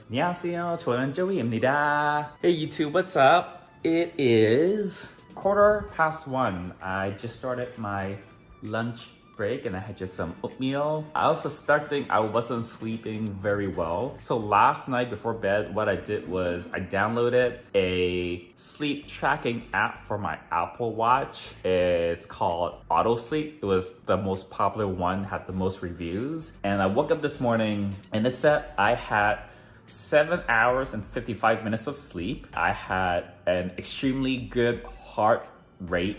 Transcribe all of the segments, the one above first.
안녕하세요, 저는 조이입니다. Hey YouTube, what's up? It is 1:15. I just started my lunch break and I had just some oatmeal. I was suspecting I wasn't sleeping very well. So last night before bed, what I did was I downloaded a sleep tracking app for my Apple Watch. It's called Auto Sleep. It was the most popular one, had the most reviews. And I woke up this morning and it said I had 7 hours and 55 minutes of sleep. I had an extremely good heart rate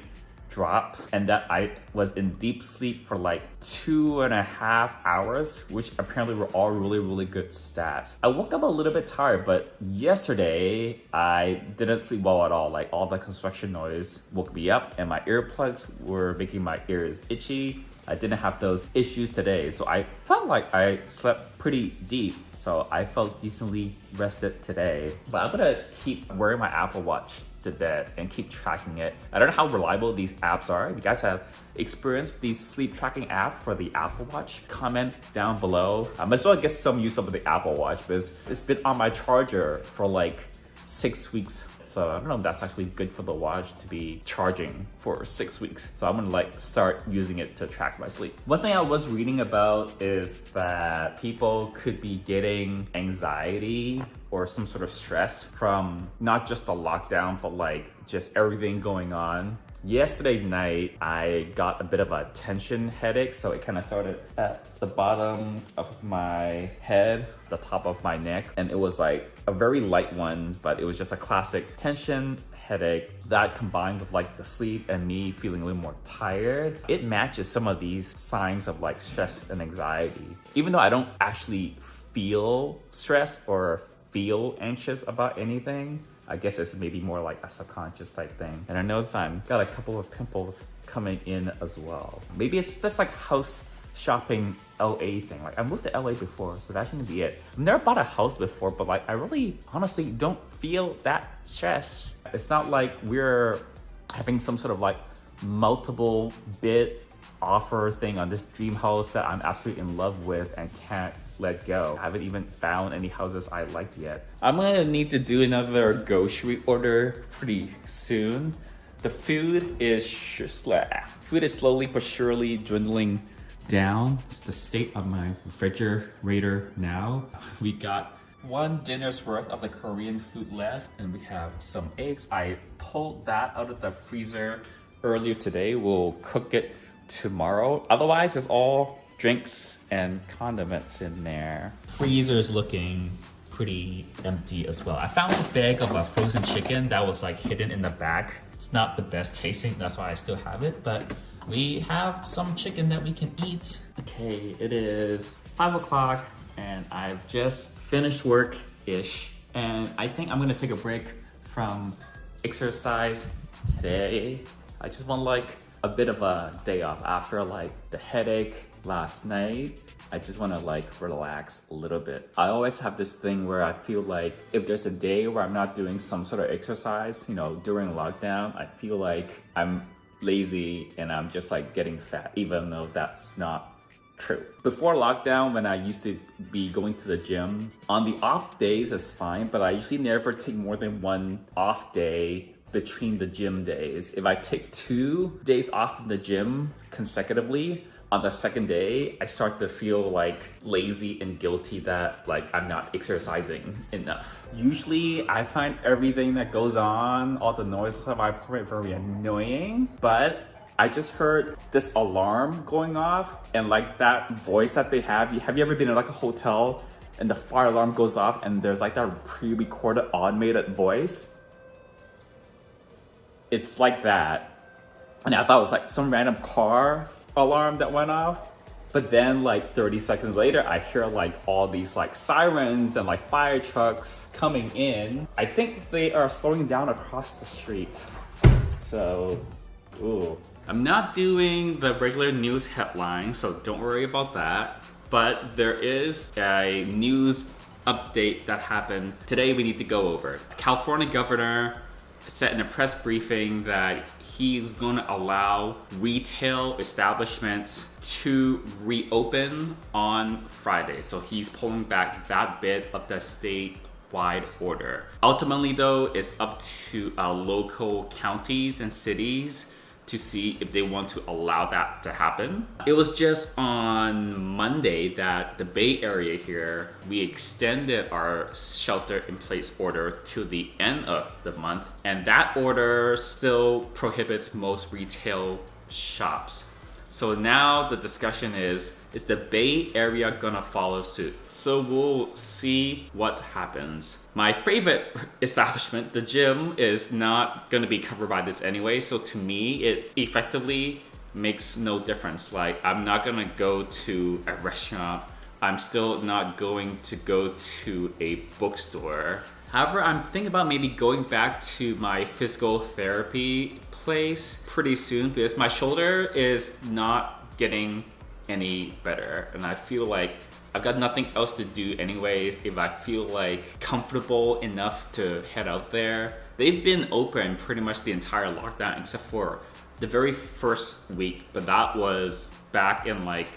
drop and that I was in deep sleep for like 2.5 hours, which apparently were all really good stats. I woke up a little bit tired, but yesterday I didn't sleep well at all. Like all the construction noise woke me up and my earplugs were making my ears itchy. I didn't have those issues today, so I felt like I slept pretty deep. So I felt decently rested today. But I'm gonna keep wearing my Apple Watch to bed and keep tracking it. I don't know how reliable these apps are. If you guys have experienced these sleep tracking app for the Apple Watch, comment down below. I might as well get some use of the Apple Watch because it's been on my charger for like 6 weeks. So I don't know if that's actually good for the watch to be charging for 6 weeks. So I'm gonna like start using it to track my sleep. One thing I was reading about is that people could be getting anxiety or some sort of stress from not just the lockdown, but like just everything going on. Yesterday night, I got a bit of a tension headache. So it kind of started at the bottom of my head, the top of my neck. And it was like a very light one, but it was just a classic tension headache that combined with like the sleep and me feeling a little more tired. It matches some of these signs of like stress and anxiety. Even though I don't actually feel stressed or feel anxious about anything, I guess it's maybe more like a subconscious type thing. And I noticed I've got a couple of pimples coming in as well. Maybe it's just like house shopping LA thing. Like I moved to LA before, so that shouldn't be it. I've never bought a house before, but like I really honestly don't feel that stress. It's not like we're having some sort of like multiple bid offer thing on this dream house that I'm absolutely in love with and can't let go. I haven't even found any houses I liked yet. I'm gonna need to do another grocery order pretty soon. The food is slowly but surely dwindling down. It's the state of my refrigerator now. We got 1 dinner's worth of the Korean food left and we have some eggs. I pulled that out of the freezer earlier today. We'll cook it tomorrow. Otherwise, it's all drinks and condiments in there. Freezer's looking pretty empty as well. I found this bag of a frozen chicken that was like hidden in the back. It's not the best tasting, that's why I still have it, but we have some chicken that we can eat. Okay, it is 5 o'clock and I've just finished work-ish and I think I'm gonna take a break from exercise today. I just want like a bit of a day off after like the headache last night. I just want to like relax a little bit. I always have this thing where I feel like if there's a day where I'm not doing some sort of exercise, you know, during lockdown, I feel like I'm lazy and I'm just like getting fat, even though that's not true. Before lockdown, when I used to be going to the gym, on the off days it's fine, but I usually never take more than 1 off day between the gym days. If I take 2 days off from the gym consecutively, on the second day, I start to feel like lazy and guilty that like I'm not exercising enough. Usually I find everything that goes on, all the noises of my apartment very annoying, but I just heard this alarm going off and like that voice that they have you ever been in like a hotel and the fire alarm goes off and there's like that pre-recorded automated voice? It's like that. And I thought it was like some random car alarm that went off. But then like 30 seconds later, I hear like all these like sirens and like fire trucks coming in. I think they are slowing down across the street. So, ooh. I'm not doing the regular news headline, so don't worry about that. But there is a news update that happened today we need to go over. California governor said in a press briefing that he's gonna allow retail establishments to reopen on Friday. So he's pulling back that bit of the statewide order. Ultimately though, it's up to local counties and cities to see if they want to allow that to happen. It was just on Monday that the Bay Area here, we extended our shelter-in-place order to the end of the month, and that order still prohibits most retail shops. So now the discussion is the Bay Area gonna follow suit? So we'll see what happens. My favorite establishment, the gym, is not gonna be covered by this anyway. So to me, it effectively makes no difference. Like, I'm not gonna go to a restaurant. I'm still not going to go to a bookstore. However, I'm thinking about maybe going back to my physical therapy place pretty soon because my shoulder is not getting any better, and I feel like I've got nothing else to do anyways. If I feel like comfortable enough to head out there. They've been open pretty much the entire lockdown except for the very first week, but that was back in like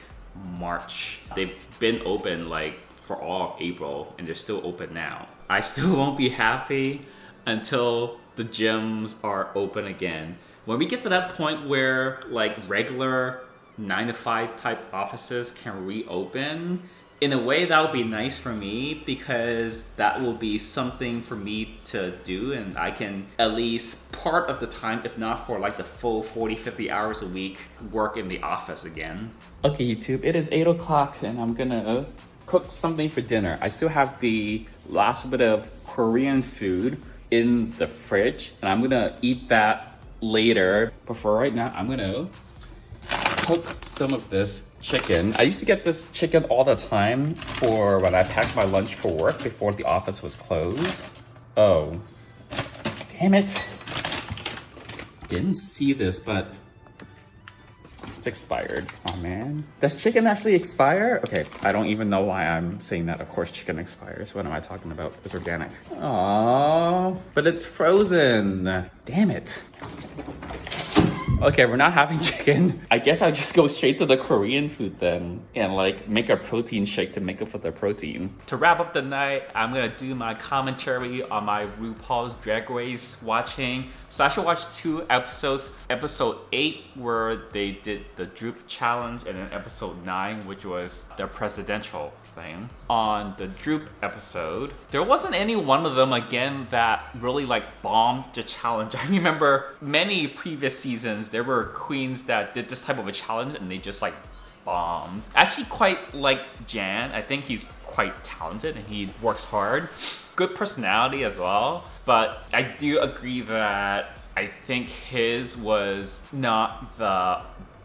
March. They've been open like for all of April, and they're still open now. I still won't be happy until the gyms are open again. When we get to that point where like regular 9-to-5 type offices can reopen, in a way that would be nice for me because that will be something for me to do, and I can at least part of the time, if not for like the full 40-50 hours a week, work in the office again. Okay, YouTube, it is 8 o'clock and I'm gonna cook something for dinner. I still have the last bit of Korean food in the fridge and I'm gonna eat that later. But for right now, I'm gonna cook some of this chicken. I used to get this chicken all the time for when I packed my lunch for work before the office was closed. Oh, damn it. Didn't see this, but it's expired. Oh man. Does chicken actually expire? Okay, I don't even know why I'm saying that. Of course chicken expires. What am I talking about? It's organic. Aww, but it's frozen. Damn it. Okay, we're not having chicken. I guess I'll just go straight to the Korean food then and like make a protein shake to make up for the protein. To wrap up the night, I'm gonna do my commentary on my RuPaul's Drag Race watching. So I actually watched 2 episodes. Episode 8 where they did the Droop challenge, and then episode 9 which was their presidential thing. On the Droop episode, there wasn't any one of them again that really like bombed the challenge. I remember many previous seasons there were queens that did this type of a challenge and they just like bombed. Actually quite like Jan. I think he's quite talented and he works hard. Good personality as well. But I do agree that I think his was not the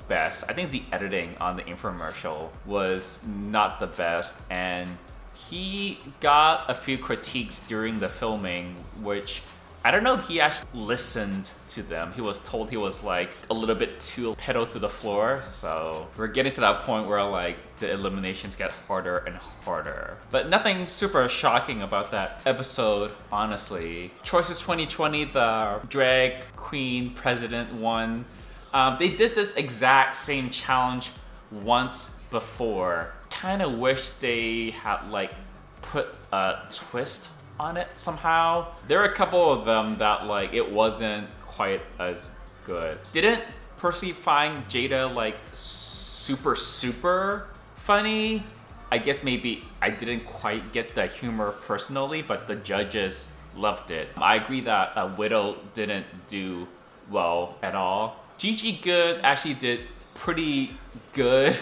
best. I think the editing on the infomercial was not the best, and he got a few critiques during the filming, which I don't know if he actually listened to them. He was told he was like a little bit too pedal to the floor. So we're getting to that point where like the eliminations get harder and harder. But nothing super shocking about that episode, honestly. Choices 2020, the drag queen president one. They did this exact same challenge once before. Kind of wish they had like put a twist on it somehow. There are a couple of them that like it wasn't quite as good. Didn't personally find Jada like super funny. I guess maybe I didn't quite get the humor personally, but the judges loved it. I agree that Widow didn't do well at all. Gigi Good actually did pretty good,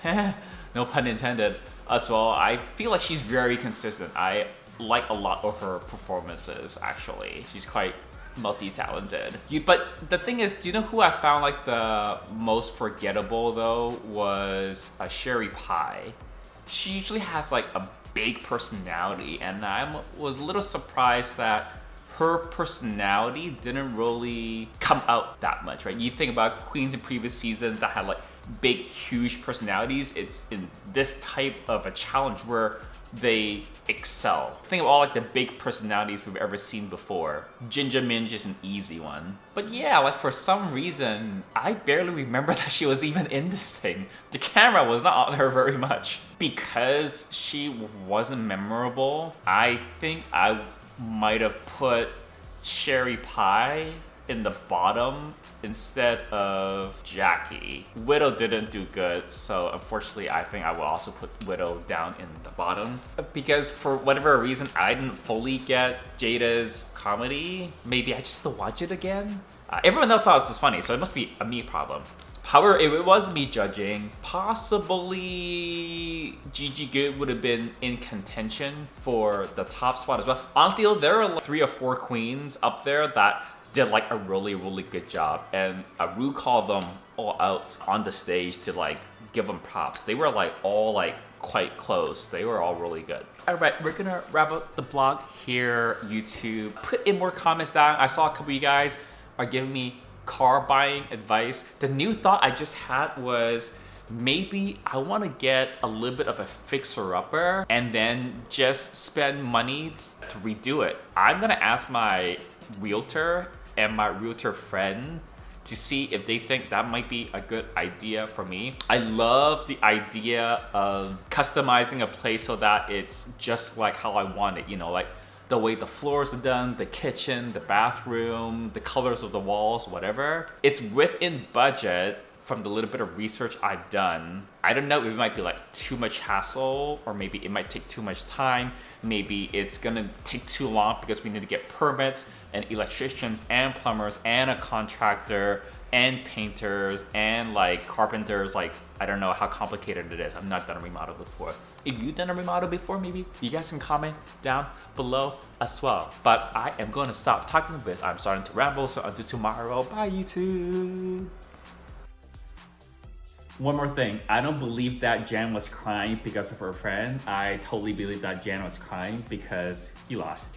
no pun intended, as well. I feel like she's very consistent. I like a lot of her performances, actually. She's quite multi-talented. But the thing is, do you know who I found like the most forgettable though was Sherry Pie. She usually has like a big personality, and I was a little surprised that her personality didn't really come out that much, right? You think about queens in previous seasons that had like big, huge personalities, it's in this type of a challenge where they excel. Think of all like the big personalities we've ever seen before. Ginger Minj is an easy one. But yeah, like for some reason, I barely remember that she was even in this thing. The camera was not on her very much. Because she wasn't memorable, I think I might have put Cherry Pie in the bottom instead of Jackie. Widow didn't do good, so unfortunately I think I will also put Widow down in the bottom. Because for whatever reason, I didn't fully get Jada's comedy. Maybe I just have to watch it again. Everyone else thought this was funny, so it must be a me problem. However, if it was me judging, possibly Gigi Good would have been in contention for the top spot as well. Honestly, there are like 3 or 4 queens up there that did like a really, really good job. And Rue called them all out on the stage to like give them props. They were like all like quite close. They were all really good. All right, we're gonna wrap up the blog here, YouTube. Put in more comments down. I saw a couple of you guys are giving me car buying advice. The new thought I just had was maybe I want to get a little bit of a fixer-upper and then just spend money to redo it. I'm gonna ask my realtor and my realtor friend to see if they think that might be a good idea for me. I love the idea of customizing a place so that it's just like how I want it, you know, like the way the floors are done, the kitchen, the bathroom, the colors of the walls, whatever. It's within budget from the little bit of research I've done. I don't know if it might be like too much hassle, or maybe it might take too much time. Maybe it's gonna take too long because we need to get permits and electricians and plumbers and a contractor and painters and like carpenters. Like, I don't know how complicated it is. I've not done a remodel before. If you've done a remodel before, maybe you guys can comment down below as well. But I am gonna stop talking because I'm starting to ramble, so until tomorrow, bye YouTube. One more thing, I don't believe that Jan was crying because of her friend. I totally believe that Jan was crying because he lost.